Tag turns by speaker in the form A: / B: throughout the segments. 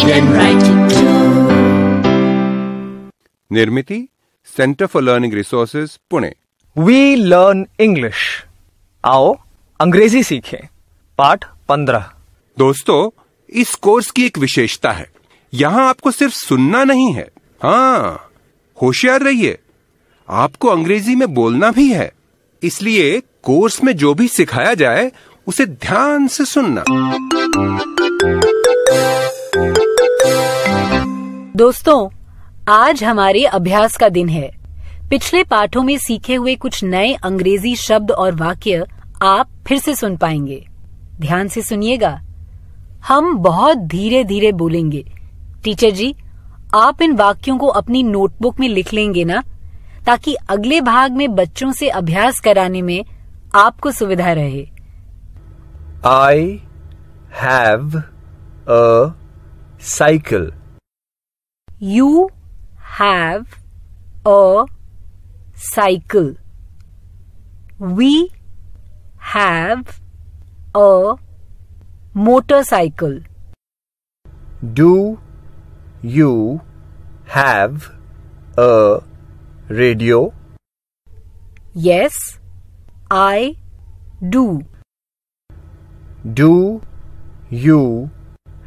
A: read and write it too.
B: Nirmiti, centre for learning resources, Pune.
C: We learn English. आओ अंग्रेजी सीखें। पाठ 15।
B: दोस्तों, इस कोर्स की एक विशेषता है, यहाँ आपको सिर्फ सुनना नहीं है, हाँ, होशियार रहिए, आपको अंग्रेजी में बोलना भी है। इसलिए कोर्स में जो भी सिखाया जाए उसे ध्यान से सुनना।
D: दोस्तों, आज हमारे अभ्यास का दिन है। पिछले पाठों में सीखे हुए कुछ नए अंग्रेजी शब्द और वाक्य आप फिर से सुन पाएंगे। ध्यान से सुनिएगा। हम बहुत धीरे धीरे बोलेंगे। टीचर जी, आप इन वाक्यों को अपनी नोटबुक में लिख लेंगे ना, ताकि अगले भाग में बच्चों से अभ्यास कराने में आपको सुविधा रहे।
C: I have a cycle.
D: You have a cycle. We have a motorcycle.
C: Do you have a radio?
D: Yes, I do.
C: Do you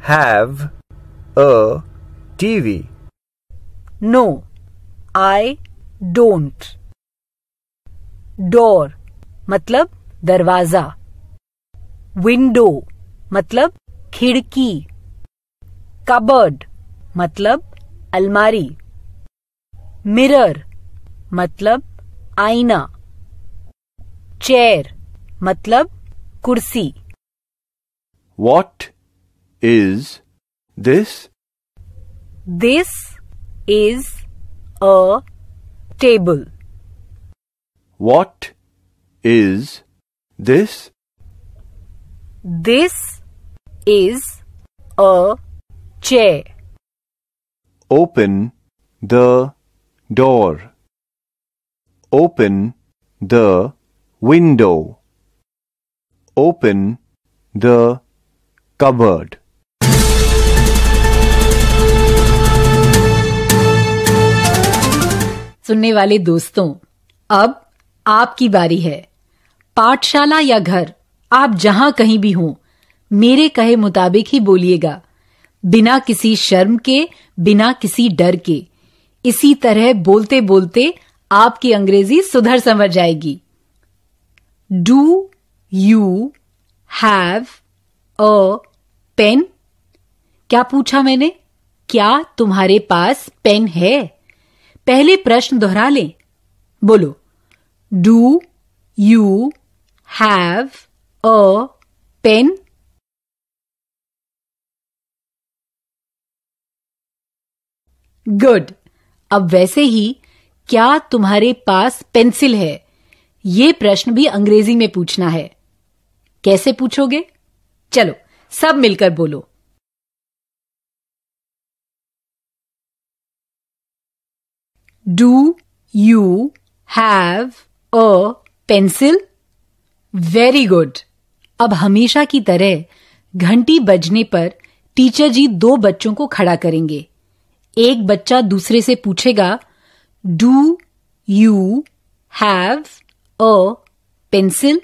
C: have a TV?
D: No, I don't. Door मतलब दरवाजा। Window मतलब खिड़की। Cupboard मतलब अलमारी। Mirror मतलब आईना। Chair मतलब कुर्सी।
E: What is this?
D: This is a table.
E: What is this?
D: This is a chair.
E: Open the door. Open the window. Open the cupboard.
D: सुनने वाले दोस्तों, अब आपकी बारी है। पाठशाला या घर, आप जहां कहीं भी हों, मेरे कहे मुताबिक ही बोलिएगा, बिना किसी शर्म के, बिना किसी डर के। इसी तरह बोलते बोलते आपकी अंग्रेजी सुधर समझ जाएगी। Do you have a pen? क्या पूछा मैंने? क्या तुम्हारे पास पेन है? पहले प्रश्न दोहरा लें। बोलो, do you have a pen? Good. अब वैसे ही, क्या तुम्हारे पास पेंसिल है? ये प्रश्न भी अंग्रेजी में पूछना है। कैसे पूछोगे? चलो सब मिलकर बोलो। Do you have a pencil? Very good. अब हमेशा की तरह घंटी बजने पर टीचर जी दो बच्चों को खड़ा करेंगे। एक बच्चा दूसरे से पूछेगा, do you have a pencil?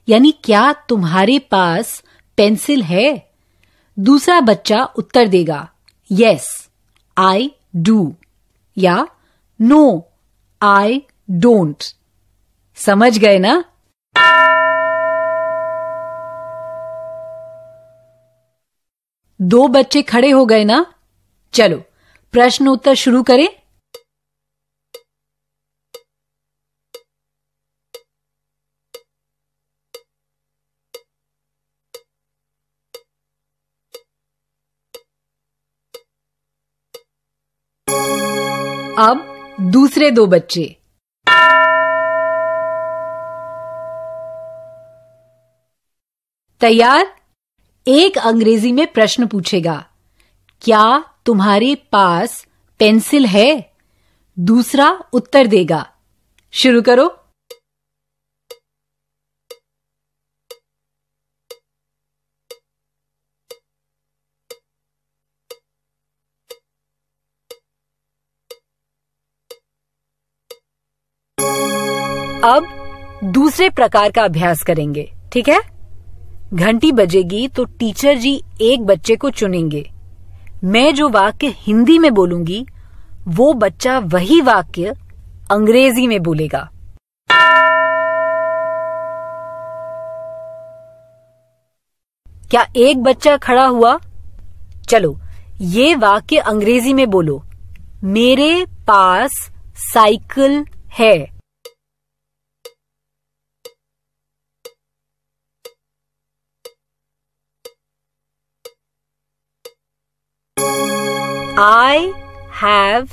D: यानी क्या तुम्हारे पास पेंसिल है? दूसरा बच्चा उत्तर देगा, यस आई डू, या नो आई डोंट। समझ गए ना? दो बच्चे खड़े हो गए ना? चलो प्रश्न उत्तर शुरू करें। अब दूसरे दो बच्चे। तैयार? एक अंग्रेजी में प्रश्न पूछेगा, क्या तुम्हारे पास पेंसिल है? दूसरा उत्तर देगा। शुरू करो। अब दूसरे प्रकार का अभ्यास करेंगे, ठीक है? घंटी बजेगी तो टीचर जी एक बच्चे को चुनेंगे। मैं जो वाक्य हिंदी में बोलूंगी वो बच्चा वही वाक्य अंग्रेजी में बोलेगा। क्या एक बच्चा खड़ा हुआ? चलो ये वाक्य अंग्रेजी में बोलो। मेरे पास साइकिल है। I have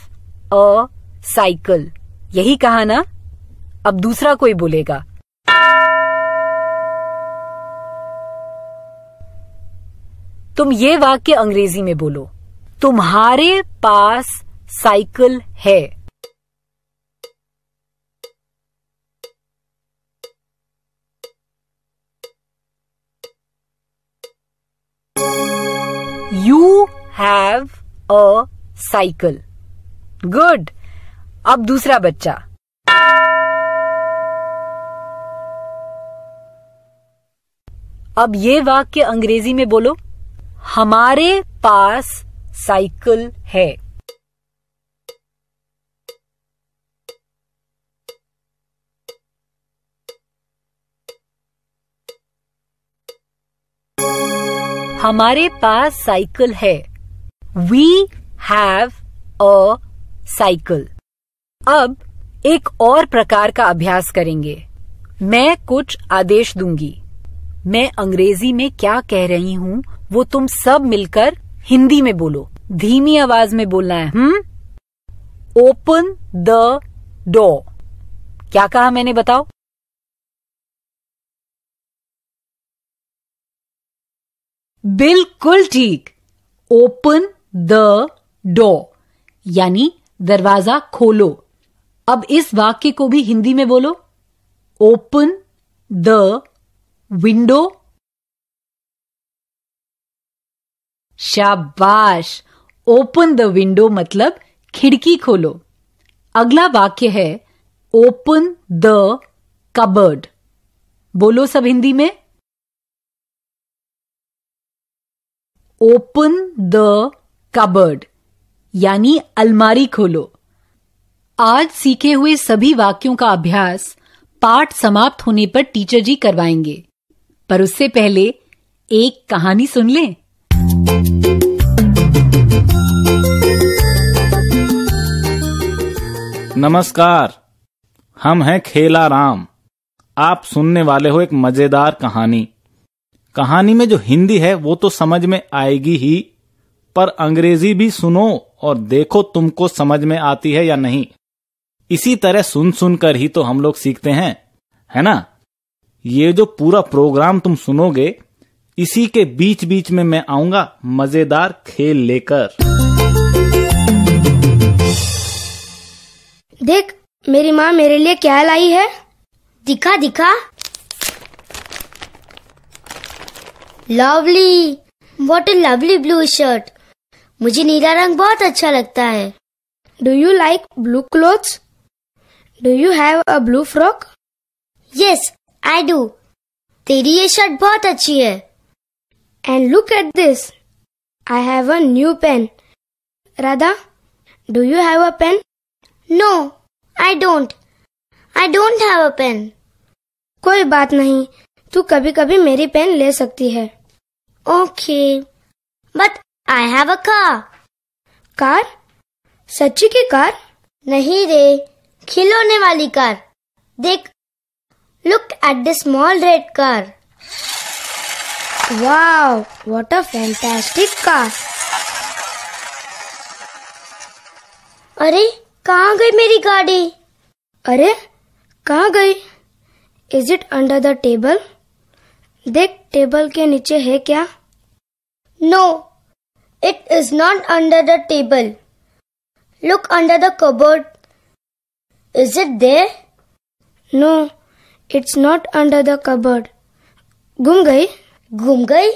D: a cycle। यही कहा ना? अब दूसरा कोई बोलेगा। तुम ये वाक्य अंग्रेजी में बोलो। तुम्हारे पास साइकिल है। You have a cycle। Good. अब दूसरा बच्चा। अब ये वाक्य अंग्रेजी में बोलो। हमारे पास साइकिल है। हमारे पास साइकिल है। We have a cycle। अब एक और प्रकार का अभ्यास करेंगे। मैं कुछ आदेश दूंगी। मैं अंग्रेजी में क्या कह रही हूं वो तुम सब मिलकर हिंदी में बोलो। धीमी आवाज में बोलना है। Open the door. क्या कहा मैंने, बताओ? बिल्कुल ठीक। ओपन द डोर यानी दरवाजा खोलो। अब इस वाक्य को भी हिंदी में बोलो। Open the window. शाबाश। ओपन द विंडो मतलब खिड़की खोलो। अगला वाक्य है ओपन द कबर्ड। बोलो सब हिंदी में। ओपन द कबर्ड यानी अलमारी खोलो। आज सीखे हुए सभी वाक्यों का अभ्यास पाठ समाप्त होने पर टीचर जी करवाएंगे, पर उससे पहले एक कहानी सुन लें।
F: नमस्कार, हम हैं खेला राम। आप सुनने वाले हो एक मजेदार कहानी। कहानी में जो हिंदी है वो तो समझ में आएगी ही, पर अंग्रेजी भी सुनो और देखो तुमको समझ में आती है या नहीं। इसी तरह सुन सुनकर ही तो हम लोग सीखते हैं, है ना? ये जो पूरा प्रोग्राम तुम सुनोगे, इसी के बीच बीच में मैं आऊंगा मजेदार खेल लेकर।
G: देख, मेरी माँ मेरे लिए क्या लाई है।
H: दिखा दिखा। Lovely, what a lovely blue shirt. मुझे नीला रंग बहुत अच्छा लगता है।
G: Do you like blue clothes? Do you have a blue frock?
H: Yes, I do. तेरी ये शर्ट बहुत अच्छी है।
G: And look at this, I have a new pen. Radha, do you have a pen?
H: No, I don't. I don't have a pen.
G: कोई बात नहीं, तू कभी कभी मेरी पेन ले सकती है।
H: Okay, but I have a car.
G: Car? सच्ची की कार?
H: नहीं रे, खिलौने वाली कार। देख, look at the small red car.
G: Wow, what a fantastic car.
H: अरे, कहाँ गई मेरी गाड़ी?
G: अरे, कहाँ गई? Is it under the table? देख, टेबल के नीचे है क्या?
H: No, it is not under the table. Look under the cupboard. Is it there?
G: No, it's not under the cupboard. गुम गई?
H: गुम गई?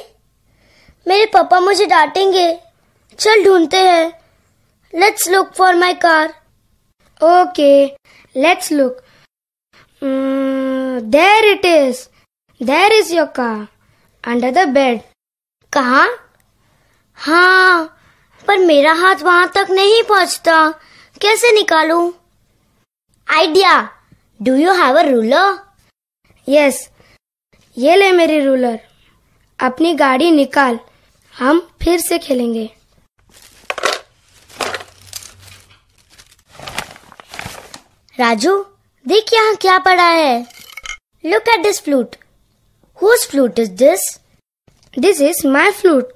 H: मेरे पापा मुझे डांटेंगे। चल ढूंढते हैं। Let's look for my car.
G: Okay, let's look. There it is. There is your car. Under the bed.
H: कहाँ? हाँ, पर मेरा हाथ वहां तक नहीं पहुंचता, कैसे निकालूं? Idea, do you have a ruler?
G: Yes. ये ले मेरी रूलर. अपनी गाड़ी निकाल, हम फिर से खेलेंगे.
H: राजू, देख यहाँ क्या पड़ा है. Look at this flute. Whose flute is this?
G: This is my flute.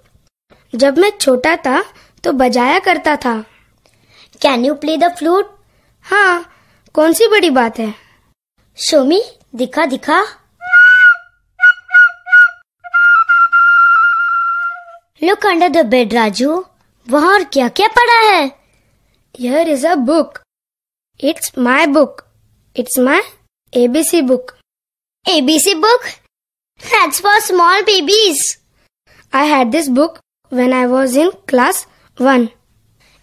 G: जब मैं छोटा था तो बजाया करता था.
H: Can you play the flute?
G: हाँ, कौन सी बड़ी बात है.
H: Show me. दिखा दिखा. Look under the bed, Raju. वहाँ और क्या क्या पड़ा है?
G: Here is a book. It's my book. It's my ABC book.
H: ABC book? That's for small babies.
G: I had this book when I was in class 1.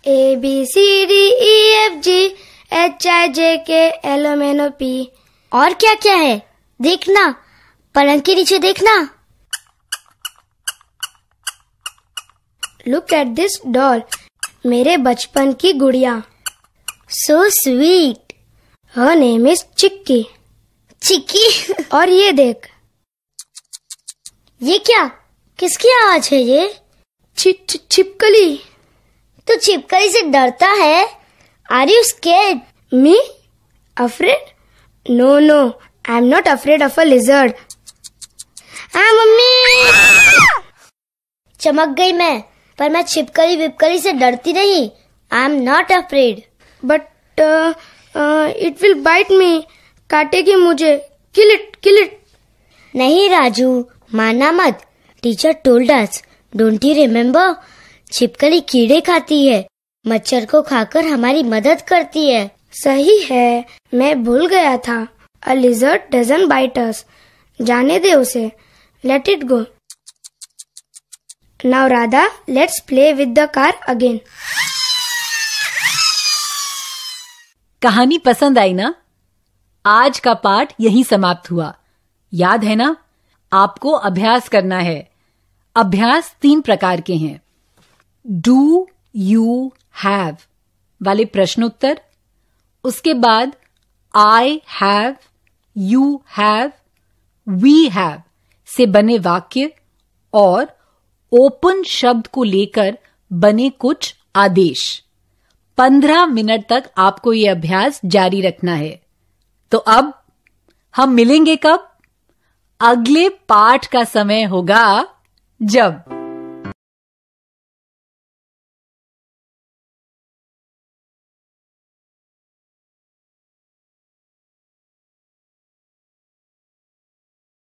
G: A, B, C, D, E, F, G, H, I, J, K, L, M, N, O, P.
H: और क्या क्या है? देखना, पलंग के नीचे देखना.
G: Look at this doll. मेरे बचपन की गुड़िया.
H: So sweet.
G: Her name is चिक्की.
H: चिक्की.
G: और ये देख.
H: ये क्या? किसकी आवाज है ये?
G: छिपकली.
H: तू छिपकली से डरता है? Are you scared?
G: Me? Afraid? No, no. I'm not afraid of a lizard.
H: हाँ मम्मी. चमक गई मैं, पर मैं छिपकली विपकली से डरती नहीं. I'm not afraid.
G: But it will bite me. काटेगी मुझे. Kill it, kill it.
H: नहीं राजू, माना मत. Teacher told us. Don't you remember? छिपकली कीड़े खाती है, मच्छर को खाकर हमारी मदद करती है.
G: सही है, मैं भूल गया था. A lizard doesn't bite us. जाने दे उसे. Let it go. Now Radha, let's play with the car again.
D: कहानी पसंद आई ना? आज का पाठ यहीं समाप्त हुआ. याद है ना? आपको अभ्यास करना है. अभ्यास 3 प्रकार के हैं. डू यू हैव वाले प्रश्नोत्तर, उसके बाद I have, you have, we have से बने वाक्य और ओपन शब्द को लेकर बने कुछ आदेश. 15 मिनट तक आपको यह अभ्यास जारी रखना है. तो अब हम मिलेंगे कब? अगले पाठ का समय होगा जब